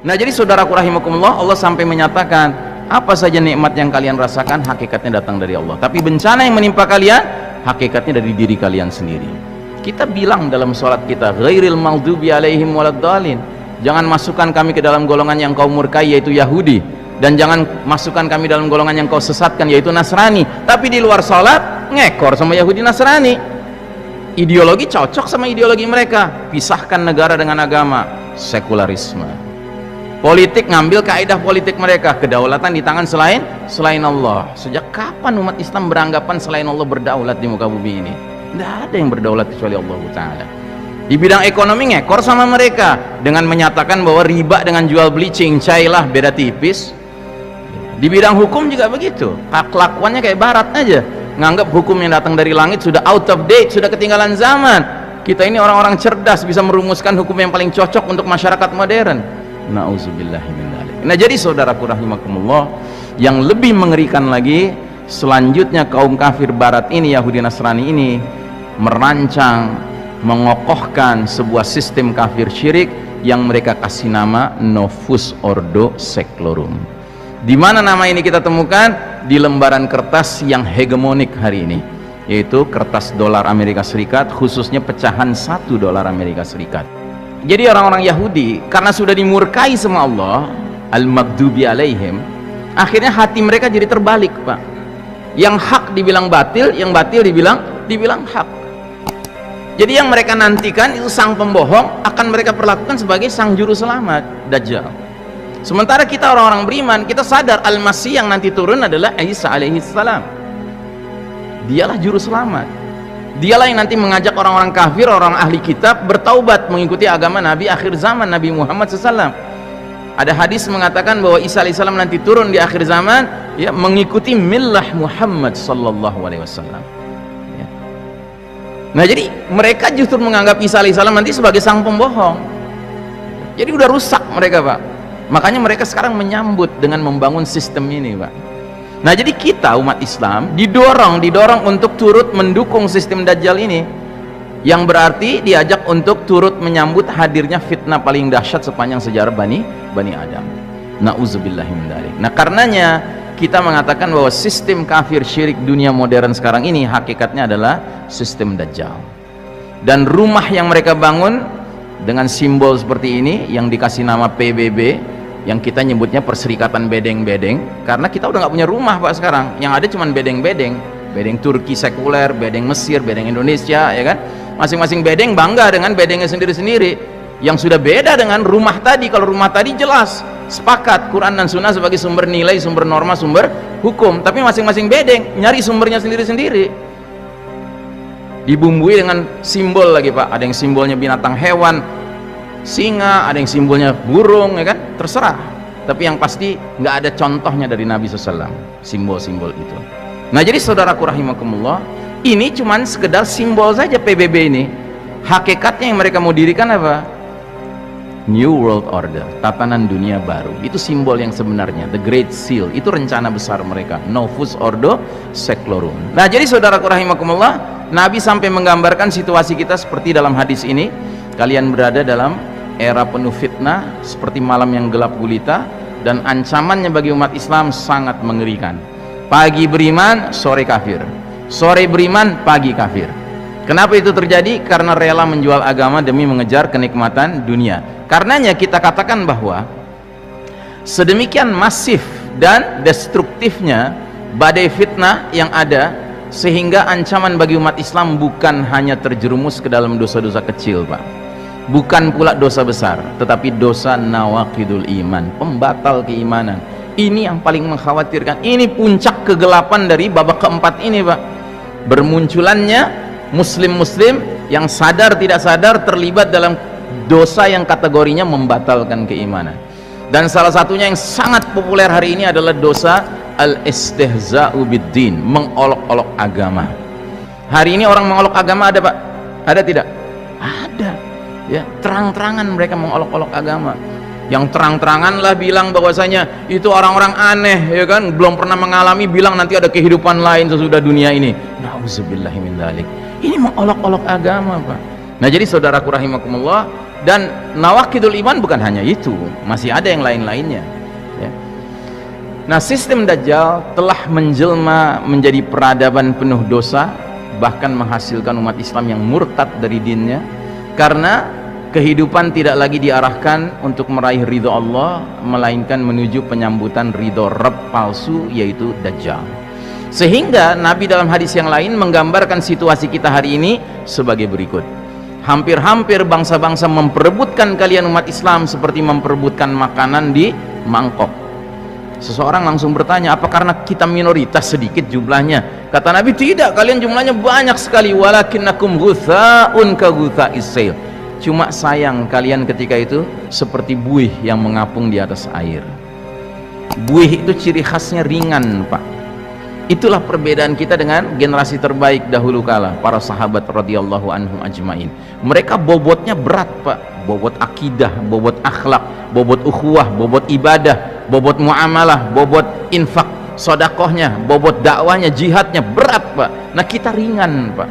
Nah, jadi saudaraku rahimakumullah, Allah sampai menyatakan apa saja nikmat yang kalian rasakan hakikatnya datang dari Allah, tapi bencana yang menimpa kalian hakikatnya dari diri kalian sendiri. Kita bilang dalam sholat kita, ghairil maghdubi alaihim waladdallin, jangan masukkan kami ke dalam golongan yang kau murkai yaitu Yahudi, dan jangan masukkan kami dalam golongan yang kau sesatkan yaitu Nasrani. Tapi di luar sholat ngekor sama Yahudi Nasrani, ideologi cocok sama ideologi mereka, pisahkan negara dengan agama, sekularisme. Politik ngambil kaidah politik mereka, kedaulatan di tangan selain Allah. Sejak kapan umat Islam beranggapan selain Allah berdaulat di muka bumi ini? Tidak ada yang berdaulat kecuali Allah Ta'ala. Di bidang ekonomi ngekor sama mereka dengan menyatakan bahwa riba dengan jual beli cincai lah, beda tipis. Di bidang hukum juga begitu, kelakuannya kayak barat aja, nganggap hukum yang datang dari langit sudah out of date, sudah ketinggalan zaman. Kita ini orang-orang cerdas, bisa merumuskan hukum yang paling cocok untuk masyarakat modern. Na'udzubillahi min dzalik. Nah, jadi saudaraku rahimakumullah, yang lebih mengerikan lagi, selanjutnya kaum kafir barat ini, Yahudi Nasrani ini merancang, mengokohkan sebuah sistem kafir syirik yang mereka kasih nama Novus Ordo Seclorum. Di mana nama ini kita temukan? Di lembaran kertas yang hegemonik hari ini, yaitu kertas dolar Amerika Serikat, khususnya pecahan $1 Amerika Serikat. Jadi orang-orang Yahudi karena sudah dimurkai sama Allah, al-maghdubi alaihim, akhirnya hati mereka jadi terbalik, Pak. Yang hak dibilang batil, yang batil dibilang hak. Jadi yang mereka nantikan itu sang pembohong akan mereka perlakukan sebagai sang juru selamat, Dajjal. Sementara kita orang-orang beriman, kita sadar Al-Masih yang nanti turun adalah Isa alaihi salam. Dialah juru selamat. Dialah yang nanti mengajak orang-orang kafir, orang ahli kitab bertaubat mengikuti agama Nabi akhir zaman, Nabi Muhammad SAW. Ada hadis mengatakan bahwa Isa AS nanti turun di akhir zaman, ya, mengikuti millah Muhammad SAW. Ya. Nah, jadi mereka justru menganggap Isa AS nanti sebagai sang pembohong. Jadi udah rusak mereka, Pak. Makanya mereka sekarang menyambut dengan membangun sistem ini, Pak. Nah, jadi kita umat Islam didorong untuk turut mendukung sistem Dajjal ini, yang berarti diajak untuk turut menyambut hadirnya fitnah paling dahsyat sepanjang sejarah Bani Adam. Na'udzubillahi min dzalik. Nah, karenanya kita mengatakan bahwa sistem kafir syirik dunia modern sekarang ini hakikatnya adalah sistem Dajjal. Dan rumah yang mereka bangun dengan simbol seperti ini yang dikasih nama PBB, yang kita nyebutnya Perserikatan Bedeng-Bedeng, karena kita udah nggak punya rumah, Pak. Sekarang yang ada cuman bedeng-bedeng, bedeng Turki sekuler, bedeng Mesir, bedeng Indonesia, ya kan? Masing-masing bedeng bangga dengan bedengnya sendiri-sendiri, yang sudah beda dengan rumah tadi. Kalau rumah tadi jelas sepakat Quran dan Sunnah sebagai sumber nilai, sumber norma, sumber hukum, tapi masing-masing bedeng nyari sumbernya sendiri-sendiri, dibumbui dengan simbol lagi, Pak. Ada yang simbolnya binatang hewan, singa, ada yang simbolnya burung, ya kan? Terserah, tapi yang pasti nggak ada contohnya dari Nabi SAW simbol-simbol itu. Nah, jadi saudaraku rahimakumullah, ini cuman sekedar simbol saja PBB ini. Hakikatnya yang mereka mau dirikan apa? New World Order, tatanan dunia baru. Itu simbol yang sebenarnya, The Great Seal. Itu rencana besar mereka, Novus Ordo Seclorum. Nah, jadi saudaraku rahimakumullah, Nabi sampai menggambarkan situasi kita seperti dalam hadis ini. Kalian berada dalam era penuh fitnah seperti malam yang gelap gulita, dan ancamannya bagi umat Islam sangat mengerikan. Pagi beriman, sore kafir. Sore beriman, pagi kafir. Kenapa itu terjadi? Karena rela menjual agama demi mengejar kenikmatan dunia. Karenanya kita katakan bahwa sedemikian masif dan destruktifnya badai fitnah yang ada, sehingga ancaman bagi umat Islam bukan hanya terjerumus ke dalam dosa-dosa kecil, Pak. Bukan pula dosa besar, tetapi dosa nawaqidul iman, pembatal keimanan. Ini yang paling mengkhawatirkan. Ini puncak kegelapan dari babak keempat ini, Pak. Bermunculannya muslim-muslim yang sadar tidak sadar terlibat dalam dosa yang kategorinya membatalkan keimanan. Dan salah satunya yang sangat populer hari ini adalah dosa al-istihza'u bid-din, mengolok-olok agama. Hari ini orang mengolok agama ada, Pak? Ada tidak? Ada. Ya, terang-terangan mereka mengolok-olok agama. Yang terang-terangan lah bilang bahwasanya itu orang-orang aneh, ya kan, belum pernah mengalami, bilang nanti ada kehidupan lain sesudah dunia ini. Na'udzubillahi min dzalik. Ini mengolok-olok agama, Pak. Nah, jadi saudaraku rahimakumullah, dan nawaqidul iman bukan hanya itu, masih ada yang lain-lainnya ya. Nah, sistem Dajjal telah menjelma menjadi peradaban penuh dosa, bahkan menghasilkan umat Islam yang murtad dari dinnya, karena kehidupan tidak lagi diarahkan untuk meraih ridho Allah, melainkan menuju penyambutan ridho Rabb palsu, yaitu Dajjal. Sehingga Nabi dalam hadis yang lain menggambarkan situasi kita hari ini sebagai berikut: hampir-hampir bangsa-bangsa memperebutkan kalian umat Islam seperti memperebutkan makanan di mangkok. Seseorang langsung bertanya, apa karena kita minoritas sedikit jumlahnya? Kata Nabi, tidak, kalian jumlahnya banyak sekali. Walakinnakum ghutha'un ka ghutha'is sail. Cuma sayang kalian ketika itu seperti buih yang mengapung di atas air. Buih itu ciri khasnya ringan, Pak. Itulah perbedaan kita dengan generasi terbaik dahulu kala, para sahabat radhiyallahu anhum ajmain. Mereka bobotnya berat, Pak. Bobot akidah, bobot akhlak, bobot ukhuwah, bobot ibadah, bobot muamalah, bobot infak, sodakohnya, bobot dakwahnya, jihadnya berat, Pak. Nah, kita ringan, Pak.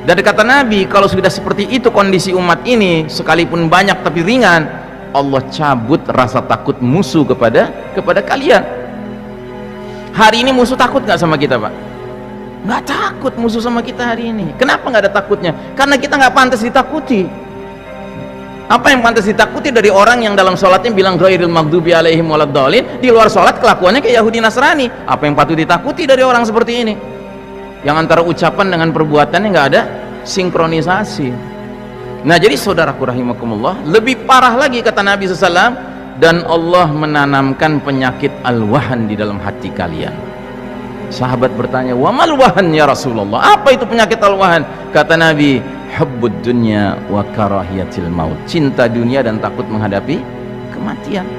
Dan kata Nabi, kalau sudah seperti itu kondisi umat ini, sekalipun banyak tapi ringan, Allah cabut rasa takut musuh kepada kalian. Hari ini musuh takut nggak sama kita, Pak? Nggak takut musuh sama kita hari ini. Kenapa nggak ada takutnya? Karena kita nggak pantas ditakuti. Apa yang pantas ditakuti dari orang yang dalam sholatnya bilang ghairil maghdubi alaihim waladdallin, di luar sholat kelakuannya kayak Yahudi Nasrani? Apa yang patut ditakuti dari orang seperti ini? Yang antara ucapan dengan perbuatannya nggak ada sinkronisasi. Nah, jadi saudaraku rahimakumullah, lebih parah lagi kata Nabi SAW, dan Allah menanamkan penyakit al-wahan di dalam hati kalian. Sahabat bertanya, wa mal wahan ya Rasulullah? Apa itu penyakit al-wahan? Kata Nabi, hubbud dunya wa karahiyatil maut. Cinta dunia dan takut menghadapi kematian.